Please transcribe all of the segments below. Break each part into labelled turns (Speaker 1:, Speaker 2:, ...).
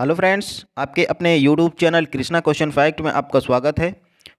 Speaker 1: Hello friends, आपके अपने YouTube channel Krishna question fact में आपका स्वागत है।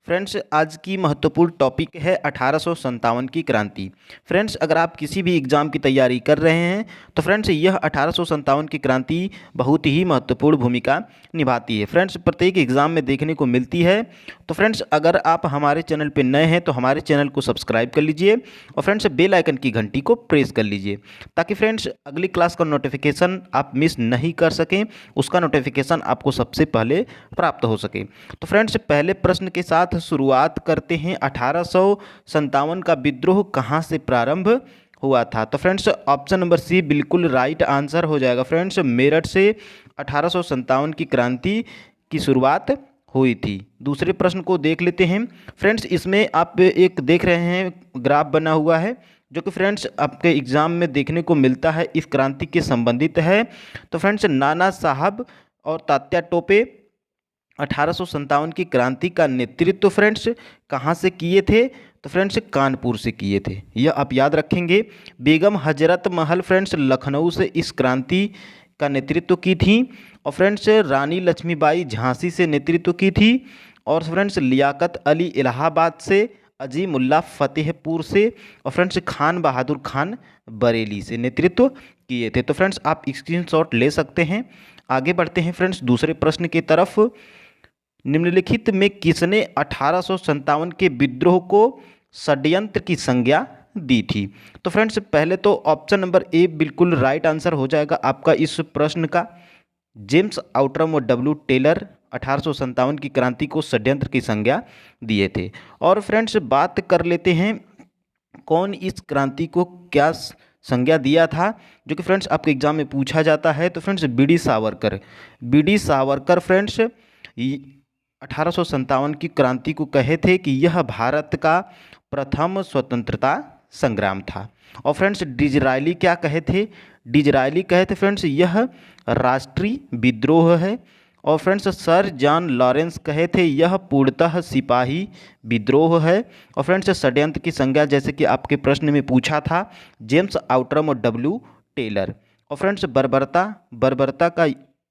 Speaker 1: फ्रेंड्स, आज की महत्वपूर्ण टॉपिक है 1857 की क्रांति। फ्रेंड्स, अगर आप किसी भी एग्ज़ाम की तैयारी कर रहे हैं तो फ्रेंड्स यह 1857 की क्रांति बहुत ही महत्वपूर्ण भूमिका निभाती है। फ्रेंड्स, प्रत्येक एग्ज़ाम में देखने को मिलती है। तो फ्रेंड्स, अगर आप हमारे चैनल पर नए हैं तो हमारे चैनल को सब्सक्राइब कर लीजिए और फ्रेंड्स बेल आइकन की घंटी को प्रेस कर लीजिए ताकि फ्रेंड्स अगली क्लास का नोटिफिकेशन आप मिस नहीं कर सकें, उसका नोटिफिकेशन आपको सबसे पहले प्राप्त हो सके। तो फ्रेंड्स, पहले प्रश्न के साथ शुरुआत करते हैं। 1857 का विद्रोह कहाँ से प्रारंभ हुआ था? तो फ्रेंड्स ऑप्शन नंबर सी बिल्कुल राइट आंसर हो जाएगा। फ्रेंड्स, मेरठ से 1857 की क्रांति की शुरुआत हुई थी। दूसरे प्रश्न को देख लेते हैं। फ्रेंड्स, इसमें आप एक देख रहे हैं ग्राफ बना हुआ है जो कि फ्रेंड्स आपके एग्ज़ाम में देखने को मिलता है, इस क्रांति के संबंधित है। तो फ्रेंड्स, नाना साहब और तात्या टोपे 1857 की क्रांति का नेतृत्व फ्रेंड्स कहाँ से किए थे? तो फ्रेंड्स कानपुर से किए थे, यह आप याद रखेंगे। बेगम हजरत महल फ्रेंड्स लखनऊ से इस क्रांति का नेतृत्व की थी और फ्रेंड्स रानी लक्ष्मीबाई झांसी से नेतृत्व की थी और फ्रेंड्स लियाकत अली इलाहाबाद से, अजीमुल्ला फतेहपुर से और फ्रेंड्स खान बहादुर खान बरेली से नेतृत्व किए थे। तो फ्रेंड्स आप स्क्रीनशॉट ले सकते हैं। आगे बढ़ते हैं फ्रेंड्स दूसरे प्रश्न की तरफ। निम्नलिखित में किसने 1857 के विद्रोह को षड्यंत्र की संज्ञा दी थी? तो फ्रेंड्स पहले तो ऑप्शन नंबर ए बिल्कुल राइट आंसर हो जाएगा आपका इस प्रश्न का। जेम्स आउटरम और डब्ल्यू टेलर 1857 की क्रांति को षड्यंत्र की संज्ञा दिए थे। और फ्रेंड्स बात कर लेते हैं कौन इस क्रांति को क्या संज्ञा दिया था, जो कि फ्रेंड्स आपके एग्जाम में पूछा जाता है। तो friends BD. Savarkar. BD. Savarkar friends 1857 की क्रांति को कहे थे कि यह भारत का प्रथम स्वतंत्रता संग्राम था। और फ्रेंड्स डिजरायली क्या कहे थे? डिजरायली कहे थे फ्रेंड्स यह राष्ट्रीय विद्रोह है। और फ्रेंड्स सर जॉन लॉरेंस कहे थे यह पूर्णतः सिपाही विद्रोह है। और फ्रेंड्स षड्यंत्र की संज्ञा जैसे कि आपके प्रश्न में पूछा था, जेम्स आउटरम और डब्ल्यू टेलर। और फ्रेंड्स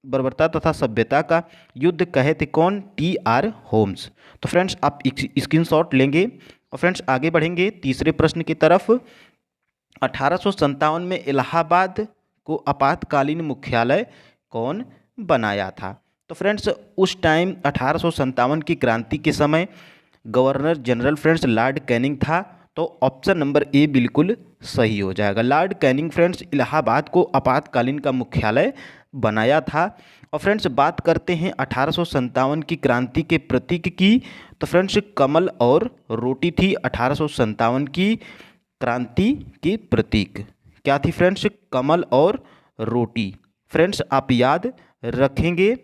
Speaker 1: बर्बरता तथा सभ्यता का युद्ध कहे थे कौन? टी.आर. होम्स। तो फ्रेंड्स आप स्क्रीनशॉट लेंगे और फ्रेंड्स आगे बढ़ेंगे तीसरे प्रश्न की तरफ। 1857 में इलाहाबाद को आपातकालीन मुख्यालय कौन बनाया था? तो फ्रेंड्स उस टाइम 1857 की क्रांति के समय governor general friends Lord Canning था। तो ऑप्शन नंबर ए बिल्कुल सही हो जाएगा। लॉर्ड कैनिंग फ्रेंड्स इलाहाबाद को आपातकालीन का मुख्यालय बनाया था। और फ्रेंड्स बात करते हैं 1857 की क्रांति के प्रतीक की। तो फ्रेंड्स कमल और रोटी थी 1857 की क्रांति की प्रतीक। क्या थी फ्रेंड्स? कमल और रोटी। फ्रेंड्स आप याद रखेंगे।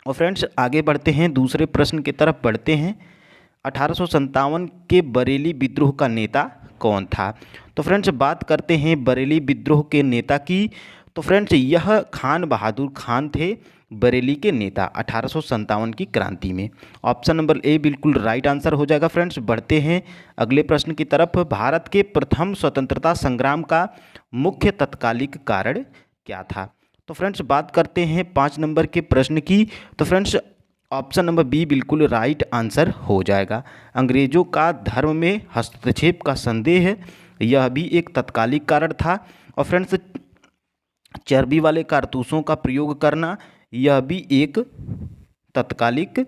Speaker 1: और फ्रेंड्स आगे बढ़ते हैं दूसरे प्रश्न की तरफ बढ़ते हैं। 1857 के बरेली विद्रोह का नेता कौन था? तो फ्रेंड्स बात करते हैं बरेली विद्रोह के नेता की। तो फ्रेंड्स यह खान बहादुर खान थे बरेली के नेता 1857 की क्रांति में। ऑप्शन नंबर ए बिल्कुल राइट आंसर हो जाएगा। फ्रेंड्स बढ़ते हैं अगले प्रश्न की तरफ। भारत के प्रथम स्वतंत्रता संग्राम का मुख्य तत्कालिक कारण क्या था? तो फ्रेंड्स बात करते हैं 5 नंबर के प्रश्न की। तो फ्रेंड्स ऑप्शन नंबर बी बिल्कुल राइट आंसर हो जाएगा। अंग्रेजों का धर्म में हस्तक्षेप का संदेह है, यह भी एक तत्कालिक कारण था। और फ्रेंड्स चर्बी वाले कारतूसों का प्रयोग करना, यह भी एक तत्कालिक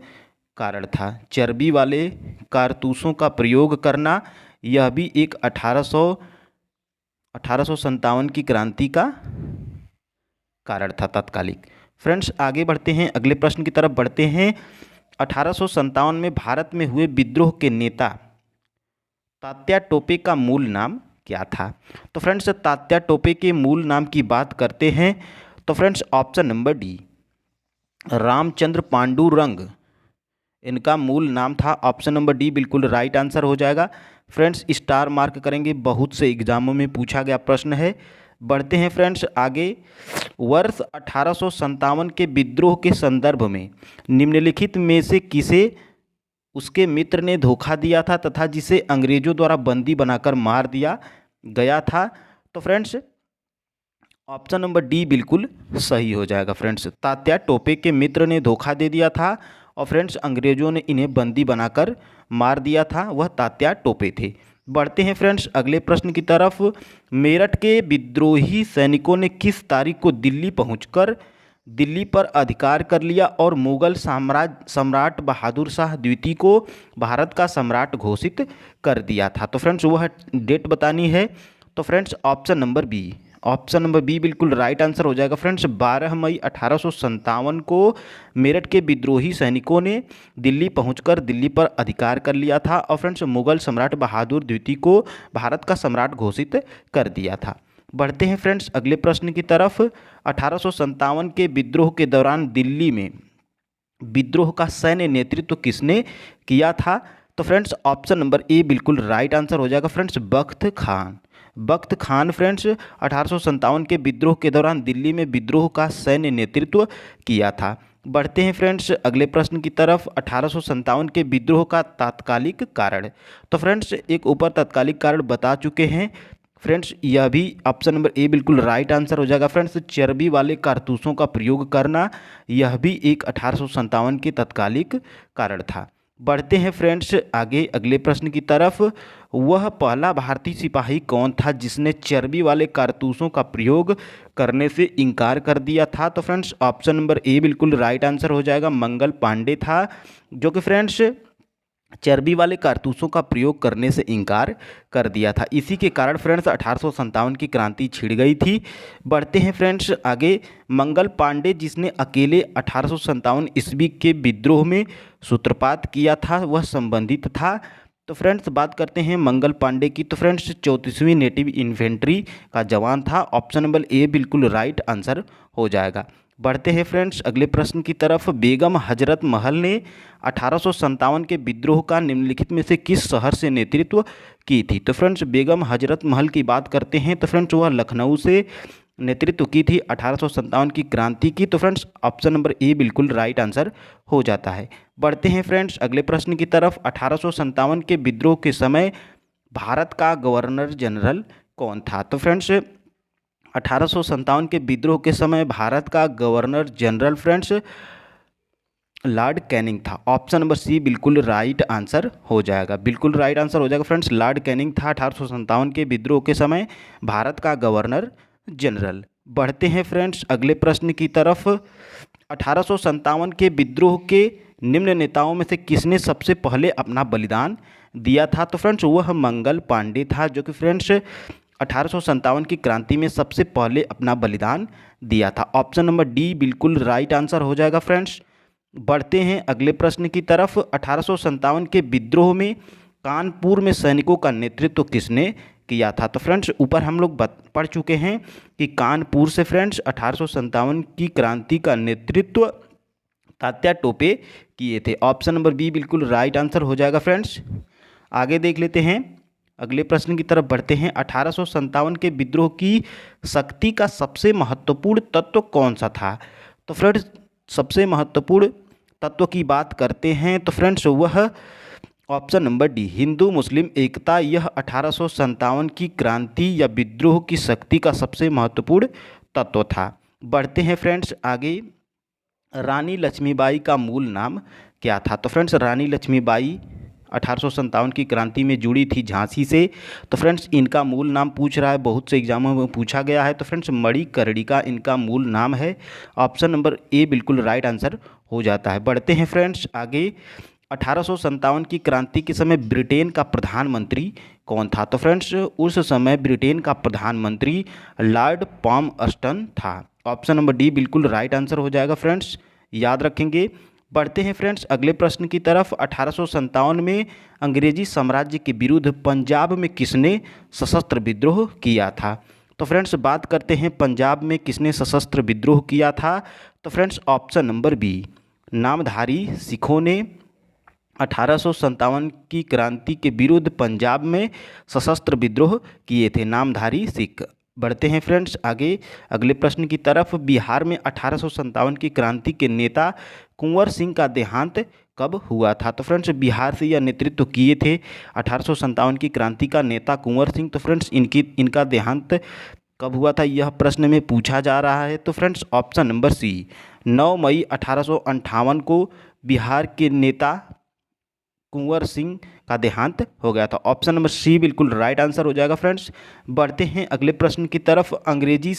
Speaker 1: कारण था। चर्बी वाले कारतूसों का प्रयोग करना यह भी एक 1857 की क्रांति का कारण था, तत्कालिक। फ्रेंड्स आगे बढ़ते हैं अगले प्रश्न की तरफ बढ़ते हैं। 1857 में भारत में हुए विद्रोह के नेता तात्या टोपे का मूल नाम क्या था? तो फ्रेंड्स तात्या टोपे के मूल नाम की बात करते हैं। तो friends option number D Ramchandra Pandurang इनका मूल नाम था। ऑप्शन नंबर डी बिल्कुल राइट आंसर हो जाएगा। फ्रेंड्स स्टार मार्क करेंगे, बहुत से एग्जामों में पूछा गया प्रश्न है। बढ़ते हैं फ्रेंड्स आगे। वर्ष 1857 के विद्रोह के संदर्भ में निम्नलिखित में से किसे उसके मित्र ने धोखा दिया था तथा जिसे अंग्रेजों द्वारा बंदी बनाकर मार दिया गया था? तो फ्रेंड्स ऑप्शन नंबर डी बिल्कुल सही हो जाएगा फ्रेंड्स। तात्या टोपे के मित्र ने धोखा दे दिया था और फ्रेंड्स अंग्रेजों ने इन्हें बंदी बनाकर मार दिया था, वह तात्या टोपे थे। बढ़ते हैं फ्रेंड्स अगले प्रश्न की तरफ। मेरठ के विद्रोही सैनिकों ने किस तारीख को दिल्ली पहुंचकर दिल्ली पर अधिकार कर लिया और मुगल सम्राट बहादुर शाह द्वितीय को भारत का सम्राट घोषित कर दिया था? तो फ्रेंड्स वह डेट बतानी है। तो फ्रेंड्स ऑप्शन नंबर बी बिल्कुल राइट आंसर हो जाएगा फ्रेंड्स। 12 मई 1857 को मेरठ के विद्रोही सैनिकों ने दिल्ली पहुंचकर दिल्ली पर अधिकार कर लिया था और फ्रेंड्स मुगल सम्राट बहादुर द्वितीय को भारत का सम्राट घोषित कर दिया था। बढ़ते हैं फ्रेंड्स अगले प्रश्न की तरफ। 1857 के विद्रोह के दौरान दिल्ली में विद्रोह का सैन्य नेतृत्व किसने किया था? तो फ्रेंड्स ऑप्शन नंबर ए बिल्कुल राइट आंसर हो जाएगा फ्रेंड्स, बख्त खान फ्रेंड्स 1857 के विद्रोह के दौरान दिल्ली में विद्रोह का सैन्य नेतृत्व किया था। बढ़ते हैं फ्रेंड्स अगले प्रश्न की तरफ। 1857 के विद्रोह का तात्कालिक कारण। तो फ्रेंड्स एक ऊपर तात्कालिक कारण बता चुके हैं फ्रेंड्स, यह भी ऑप्शन नंबर ए बिल्कुल राइट आंसर हो जाएगा फ्रेंड्स। चर्बी वाले कारतूसों का प्रयोग करना, यह भी एक 1857 के तात्कालिक कारण था। बढ़ते हैं फ्रेंड्स आगे अगले प्रश्न की तरफ। वह पहला भारतीय सिपाही कौन था जिसने चर्बी वाले कारतूसों का प्रयोग करने से इनकार कर दिया था? तो फ्रेंड्स ऑप्शन नंबर ए बिल्कुल राइट आंसर हो जाएगा, मंगल पांडे था, जो कि फ्रेंड्स चर्बी वाले कारतूसों का प्रयोग करने से इनकार कर दिया था। इसी के कारण फ्रेंड्स 1857 की क्रांति छिड़ गई थी। बढ़ते हैं फ्रेंड्स आगे। मंगल पांडे जिसने अकेले 1857 ईस्वी के विद्रोह में सूत्रपात किया था, वह संबंधित था। तो फ्रेंड्स बात करते हैं मंगल पांडे की। तो फ्रेंड्स 34वीं नेटिव इन्फेंट्री का जवान था। ऑप्शन नंबर ए बिल्कुल राइट आंसर हो जाएगा। बढ़ते हैं फ्रेंड्स अगले प्रश्न की तरफ। बेगम हजरत महल ने 1857 के विद्रोह का निम्नलिखित में से किस शहर से नेतृत्व की थी? तो फ्रेंड्स बेगम हजरत महल की बात करते हैं तो फ्रेंड्स वह लखनऊ से नेतृत्व की थी 1857 की क्रांति की। तो फ्रेंड्स ऑप्शन नंबर ए बिल्कुल राइट आंसर हो जाता है। बढ़ते हैं फ्रेंड्स अगले प्रश्न की तरफ। 1857 के विद्रोह के समय भारत का गवर्नर जनरल कौन था? तो फ्रेंड्स 1857 के विद्रोह के समय भारत का governor general friends Lord Canning था। ऑप्शन नंबर सी बिल्कुल राइट आंसर हो जाएगा, बिल्कुल राइट आंसर हो जाएगा फ्रेंड्स। लॉर्ड कैनिंग था 1857 के विद्रोह के समय भारत का गवर्नर जनरल। बढ़ते हैं फ्रेंड्स अगले प्रश्न की तरफ। 1857 के विद्रोह के निम्न नेताओं में से किसने सबसे पहले अपना बलिदान दिया था? तो फ्रेंड्स वह मंगल पांडे था, जो कि फ्रेंड्स 1857 की क्रांति में सबसे पहले अपना बलिदान दिया था। ऑप्शन नंबर डी बिल्कुल राइट आंसर हो जाएगा फ्रेंड्स। बढ़ते हैं अगले प्रश्न की तरफ। 1857 के विद्रोह में कानपुर में सैनिकों का नेतृत्व किसने किया था? तो फ्रेंड्स ऊपर हम लोग पढ़ चुके हैं कि कानपुर से फ्रेंड्स 1857 की क्रांति का नेतृत्व तात्या टोपे किए थे। ऑप्शन नंबर बी बिल्कुल राइट आंसर हो जाएगा फ्रेंड्स। आगे देख लेते हैं, अगले प्रश्न की तरफ बढ़ते हैं। 1857 के विद्रोह की शक्ति का सबसे महत्वपूर्ण तत्व कौन सा था? तो फ्रेंड्स सबसे महत्वपूर्ण तत्व की बात करते हैं तो फ्रेंड्स वह ऑप्शन नंबर डी हिंदू मुस्लिम एकता, यह 1857 की क्रांति या विद्रोह की शक्ति का सबसे महत्वपूर्ण तत्व था। बढ़ते हैं फ्रेंड्स आगे। रानी लक्ष्मीबाई का मूल नाम क्या था? तो फ्रेंड्स रानी लक्ष्मीबाई 1857 की क्रांति में जुड़ी थी झांसी से। तो फ्रेंड्स इनका मूल नाम पूछ रहा है, बहुत से एग्जामों में पूछा गया है। तो फ्रेंड्स मणिकर्णिका इनका मूल नाम है। ऑप्शन नंबर ए बिल्कुल राइट आंसर हो जाता है। बढ़ते हैं फ्रेंड्स आगे। 1857 की क्रांति के समय ब्रिटेन का प्रधानमंत्री कौन था? तो फ्रेंड्स उस समय ब्रिटेन का प्रधानमंत्री लॉर्ड पाल्मर्स्टन था। ऑप्शन नंबर डी बिल्कुल राइट आंसर हो जाएगा फ्रेंड्स, याद रखेंगे। बढ़ते हैं फ्रेंड्स अगले प्रश्न की तरफ। 1857 में अंग्रेजी साम्राज्य के विरुद्ध पंजाब में किसने सशस्त्र विद्रोह किया था? तो फ्रेंड्स बात करते हैं पंजाब में किसने सशस्त्र विद्रोह किया था। तो फ्रेंड्स ऑप्शन नंबर बी नामधारी सिखों ने 1857 की क्रांति के विरुद्ध पंजाब में सशस्त्र विद्रोह किए थे, नामधारी सिख। बढ़ते हैं फ्रेंड्स आगे अगले प्रश्न की तरफ। बिहार में 1857 की क्रांति के नेता कुंवर सिंह का देहांत कब हुआ था? तो फ्रेंड्स बिहार से यह नेतृत्व किए थे 1857 की क्रांति का नेता कुंवर सिंह। तो फ्रेंड्स इनका देहांत कब हुआ था यह प्रश्न में पूछा जा रहा है। तो फ्रेंड्स ऑप्शन नंबर सी 9 मई 1858 को बिहार के नेता कुंवर सिंह का देहांत हो गया था। ऑप्शन नंबर सी बिल्कुल राइट आंसर हो जाएगा। फ्रेंड्स बढ़ते हैं अगले प्रश्न की तरफ। अंग्रेजी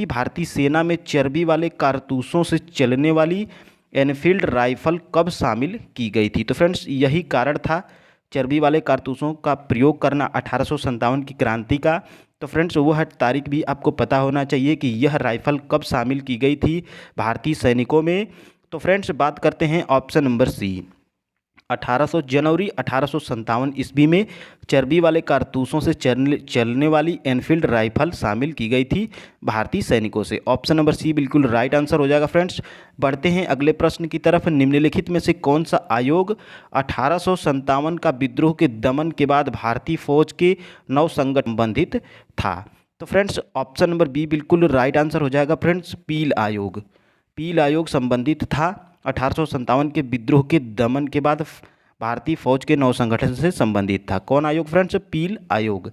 Speaker 1: भारतीय सेना में चर्बी वाले कारतूसों से चलने वाली एनफील्ड राइफल कब शामिल की गई थी। तो फ्रेंड्स यही कारण था चर्बी वाले कारतूसों का प्रयोग करना 1857 की क्रांति का। तो फ्रेंड्स वह तारीख भी आपको पता होना चाहिए कि यह राइफल कब शामिल की गई थी भारतीय सैनिकों में। तो फ्रेंड्स बात करते हैं ऑप्शन नंबर सी जनवरी 1857 ईस्वी में चर्बी वाले कारतूसों से चलने वाली एनफील्ड राइफल शामिल की गई थी भारतीय सैनिकों से। ऑप्शन नंबर सी बिल्कुल राइट आंसर हो जाएगा। फ्रेंड्स बढ़ते हैं अगले प्रश्न की तरफ। निम्नलिखित में से कौन सा आयोग 1857 का विद्रोह के दमन के बाद भारतीय फौज के नव संगठन संबंधित था। तो फ्रेंड्स ऑप्शन नंबर बी बिल्कुल राइट आंसर हो जाएगा। फ्रेंड्स पील आयोग संबंधित था 1857 के विद्रोह के दमन के बाद भारतीय फौज के नव संगठन से संबंधित था। कौन आयोग फ्रेंड्स? पील आयोग।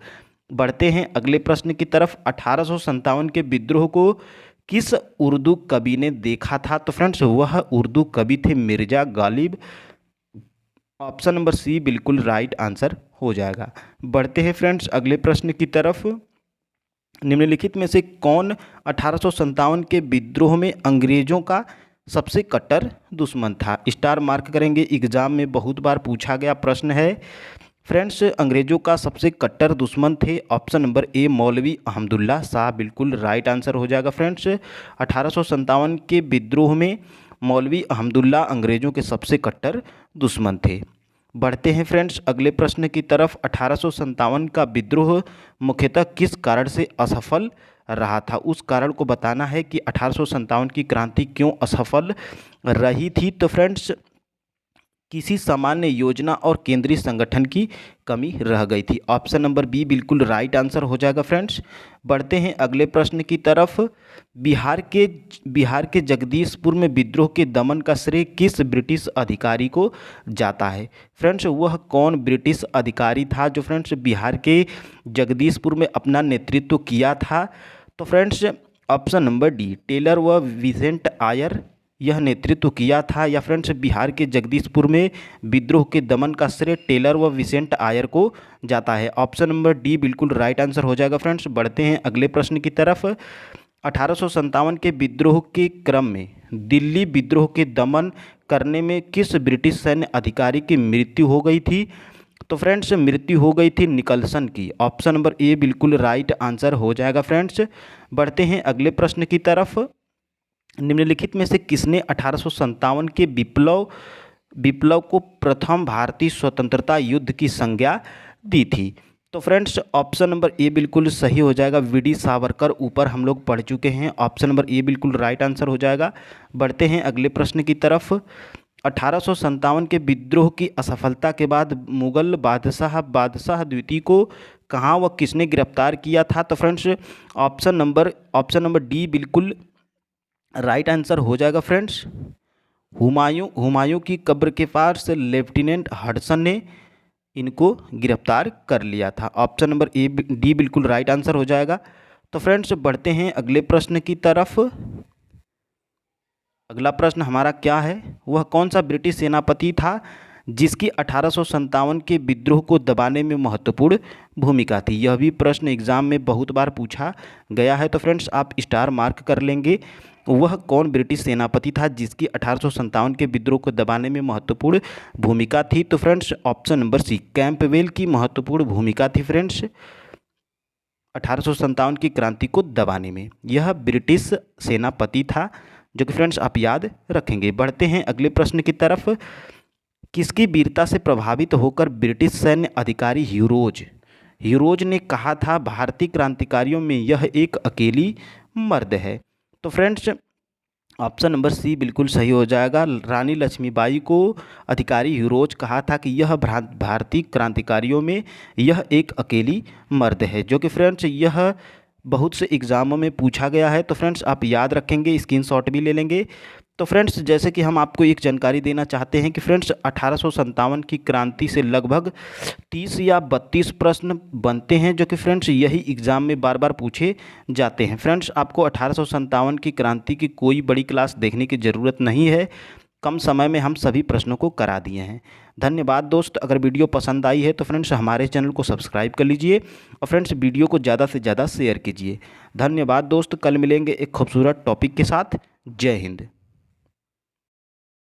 Speaker 1: बढ़ते हैं अगले प्रश्न की तरफ। 1857 के विद्रोह को किस उर्दू कवि ने देखा था? तो फ्रेंड्स वह उर्दू कवि थे Mirza Ghalib. Option number C बिल्कुल राइट आंसर हो जाएगा। बढ़ते हैं फ्रेंड्स अगले प्रश्न की तरफ। निम्नलिखित में से कौन 1857 के विद्रोह में अंग्रेजों का सबसे कट्टर दुश्मन था? स्टार मार्क करेंगे, एग्जाम में बहुत बार पूछा गया प्रश्न है। फ्रेंड्स अंग्रेजों का सबसे कट्टर दुश्मन थे ऑप्शन नंबर ए मौलवी अहमदुल्ला शाह। बिल्कुल राइट आंसर हो जाएगा। फ्रेंड्स 1857 के विद्रोह में मौलवी अहमदुल्ला अंग्रेजों के सबसे कट्टर दुश्मन थे। बढ़ते हैं फ्रेंड्स अगले प्रश्न की तरफ। 1857 का विद्रोह मुख्यतः किस कारण से असफल रहा था? उस कारण को बताना है कि 1857 की क्रांति क्यों असफल रही थी। तो फ्रेंड्स किसी सामान्य योजना और केंद्रीय संगठन की कमी रह गई थी। ऑप्शन नंबर बी बिल्कुल राइट आंसर हो जाएगा। फ्रेंड्स बढ़ते हैं अगले प्रश्न की तरफ। बिहार के जगदीशपुर में विद्रोह के दमन का श्रेय किस ब्रिटिश अधिकारी को जाता है? फ्रेंड्स वह कौन ब्रिटिश अधिकारी था जो फ्रेंड्स बिहार के जगदीशपुर में अपना नेतृत्व किया था? तो friends option number D Taylor व विसेंट आयर यह नेतृत्व किया था। या फ्रेंड्स बिहार के जगदीशपुर में विद्रोह के दमन का श्रेय टेलर व विसेंट आयर को जाता है। ऑप्शन नंबर डी बिल्कुल राइट आंसर हो जाएगा। फ्रेंड्स बढ़ते हैं अगले प्रश्न की तरफ। 1857 के विद्रोह के क्रम में दिल्ली विद्रोह के दमन करने में किस ब्रिटिश सैन्य अधिकारी की मृत्यु हो गई थी? तो फ्रेंड्स मृत्यु हो गई थी निकलसन की। ऑप्शन नंबर ए बिल्कुल राइट आंसर हो जाएगा। फ्रेंड्स बढ़ते हैं अगले प्रश्न की तरफ। निम्नलिखित में से किसने 1857 के विप्लव को प्रथम भारतीय स्वतंत्रता युद्ध की संज्ञा दी थी? तो फ्रेंड्स ऑप्शन नंबर ए बिल्कुल सही हो जाएगा। वीडी सावरकर ऊपर हम लोग पढ़ चुके हैं। ऑप्शन नंबर ए बिल्कुल राइट आंसर हो जाएगा। बढ़ते हैं अगले प्रश्न की तरफ। 1857 के विद्रोह की असफलता के बाद मुगल बादशाह द्वितीय को कहाँ व किसने गिरफ्तार किया था? तो फ्रेंड्स ऑप्शन नंबर डी बिल्कुल राइट आंसर हो जाएगा। फ्रेंड्स हुमायूं की कब्र के पास लेफ्टिनेंट हडसन ने इनको गिरफ्तार कर लिया था। ऑप्शन नंबर डी बिल्कुल राइट आंसर हो जाएगा। तो फ्रेंड्स बढ़ते हैं अगले प्रश्न की तरफ। अगला प्रश्न हमारा क्या है? वह कौन सा ब्रिटिश सेनापति था जिसकी 1857 के विद्रोह को दबाने में महत्वपूर्ण भूमिका थी? यह भी प्रश्न एग्जाम में बहुत बार पूछा गया है। तो फ्रेंड्स आप स्टार मार्क कर लेंगे। वह कौन ब्रिटिश सेनापति था जिसकी 1857 के विद्रोह को दबाने में महत्वपूर्ण भूमिका थी? तो friends option number C Campbell की महत्वपूर्ण भूमिका थी। फ्रेंड्स 1857 की क्रांति को दबाने में यह ब्रिटिश सेनापति था, जो कि फ्रेंड्स आप याद रखेंगे। बढ़ते हैं अगले प्रश्न की तरफ। किसकी वीरता से प्रभावित होकर ब्रिटिश सैन्य अधिकारी ह्यूरोज ने कहा था भारतीय क्रांतिकारियों में यह एक अकेली मर्द है? तो फ्रेंड्स ऑप्शन नंबर सी बिल्कुल सही हो जाएगा। रानी लक्ष्मीबाई को अधिकारी ह्यूरोज कहा था कि यह भारतीय क्रांतिकारियों में यह एक अकेली मर्द है, जो कि फ्रेंड्स यह बहुत से एग्जामों में पूछा गया है। तो फ्रेंड्स आप याद रखेंगे, स्क्रीनशॉट भी ले लेंगे। तो फ्रेंड्स जैसे कि हम आपको एक जानकारी देना चाहते हैं कि फ्रेंड्स 1857 की क्रांति से लगभग 30 या 32 प्रश्न बनते हैं, जो कि फ्रेंड्स यही एग्ज़ाम में बार बार पूछे जाते हैं। फ्रेंड्स आपको 1857 की क्रांति की कोई बड़ी क्लास देखने की ज़रूरत नहीं है, कम समय में हम सभी प्रश्नों को करा दिए हैं। धन्यवाद दोस्त। अगर वीडियो पसंद आई है तो फ्रेंड्स हमारे चैनल को सब्सक्राइब कर लीजिए और फ्रेंड्स वीडियो को ज़्यादा से ज़्यादा शेयर कीजिए। धन्यवाद दोस्त। कल मिलेंगे एक खूबसूरत टॉपिक के साथ। जय हिंद।